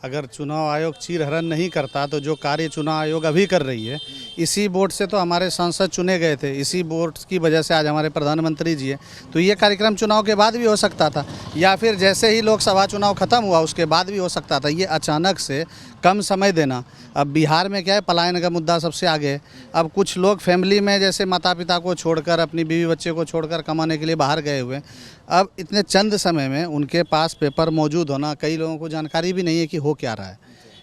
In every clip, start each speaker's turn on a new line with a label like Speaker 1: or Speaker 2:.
Speaker 1: अगर चुनाव आयोग चीरहरण नहीं करता तो जो कार्य चुनाव आयोग अभी कर रही है, इसी वोट से तो हमारे सांसद चुने गए थे, इसी वोट की वजह से आज हमारे प्रधानमंत्री जी हैं। तो ये कार्यक्रम चुनाव के बाद भी हो सकता था, या फिर जैसे ही लोकसभा चुनाव खत्म हुआ उसके बाद भी हो सकता था। ये अचानक से कम समय देना। अब बिहार में क्या है, पलायन का मुद्दा सबसे आगे है। अब कुछ लोग फैमिली में जैसे माता पिता को छोड़कर, अपनी बीवी बच्चे को छोड़कर कमाने के लिए बाहर गए हुए। अब इतने चंद समय में उनके पास पेपर मौजूद होना, कई लोगों को जानकारी भी नहीं है कि हो क्या रहा है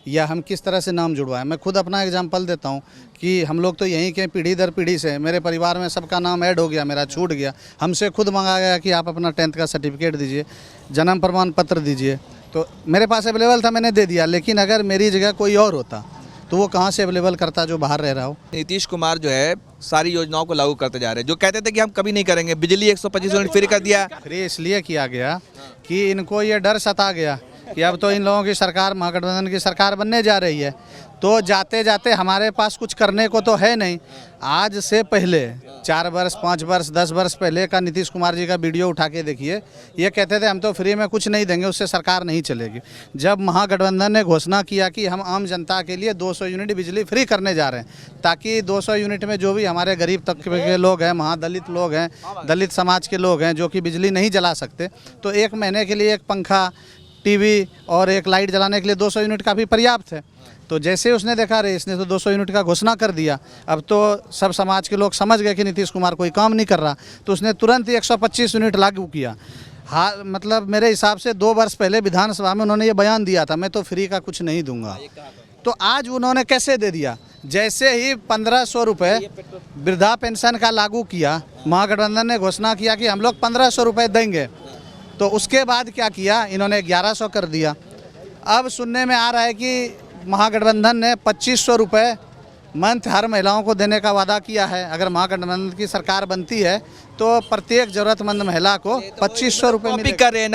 Speaker 1: या हम किस तरह से नाम जुड़वाएं। मैं खुद अपना एग्जांपल देता हूं कि हम लोग तो यहीं के पीढ़ी दर पीढ़ी से, मेरे परिवार में सबका नाम ऐड हो गया, मेरा छूट गया। हमसे खुद मांगा गया कि आप अपना 10th का सर्टिफिकेट दीजिए, जन्म प्रमाण पत्र दीजिए। तो मेरे पास अवेलेबल था, मैंने दे दिया। लेकिन अगर मेरी जगह कोई और होता तो वो कहाँ से अवेलेबल करता जो बाहर रह रहा हो।
Speaker 2: नीतीश कुमार जो है सारी योजनाओं को लागू करते जा रहे हैं। जो कहते थे कि हम कभी नहीं करेंगे, बिजली 125 यूनिट फ्री कर दिया।
Speaker 1: फ्री इसलिए किया गया कि इनको ये डर सता गया कि अब तो इन लोगों की सरकार, महागठबंधन की सरकार बनने जा रही है, तो जाते जाते हमारे पास कुछ करने को तो है नहीं। आज से पहले 4 वर्ष, 5 वर्ष, 10 वर्ष पहले का नीतीश कुमार जी का वीडियो उठा के देखिए। ये कहते थे हम तो फ्री में कुछ नहीं देंगे, उससे सरकार नहीं चलेगी। जब महागठबंधन ने घोषणा किया कि हम आम जनता के लिए 200 यूनिट बिजली फ्री करने जा रहे हैं, ताकि 200 यूनिट में जो भी हमारे गरीब तबके के लोग हैं, महादलित लोग हैं, दलित समाज के लोग हैं जो कि बिजली नहीं जला सकते, तो 1 महीने के लिए एक पंखा, टीवी और एक लाइट जलाने के लिए 200 यूनिट काफ़ी पर्याप्त है। तो जैसे उसने देखा रे, इसने तो 200 यूनिट का घोषणा कर दिया। अब तो सब समाज के लोग समझ गए कि नीतीश कुमार कोई काम नहीं कर रहा, तो उसने तुरंत ही 125 यूनिट लागू किया। हाँ, मतलब मेरे हिसाब से 2 वर्ष पहले विधानसभा में उन्होंने ये बयान दिया था, मैं तो फ्री का कुछ नहीं दूंगा। तो आज उन्होंने कैसे दे दिया? जैसे ही 1500 रुपये वृद्धा पेंशन का लागू किया, महागठबंधन ने घोषणा किया कि हम लोग 1500 रुपये देंगे, तो उसके बाद क्या किया, इन्होंने 1100 कर दिया। अब सुनने में आ रहा है कि महागठबंधन ने 2500 रुपये मंथ हर महिलाओं को देने का वादा किया है। अगर महागठबंधन की सरकार बनती है तो प्रत्येक जरूरतमंद महिला को 2500 रुपये मिलेगा।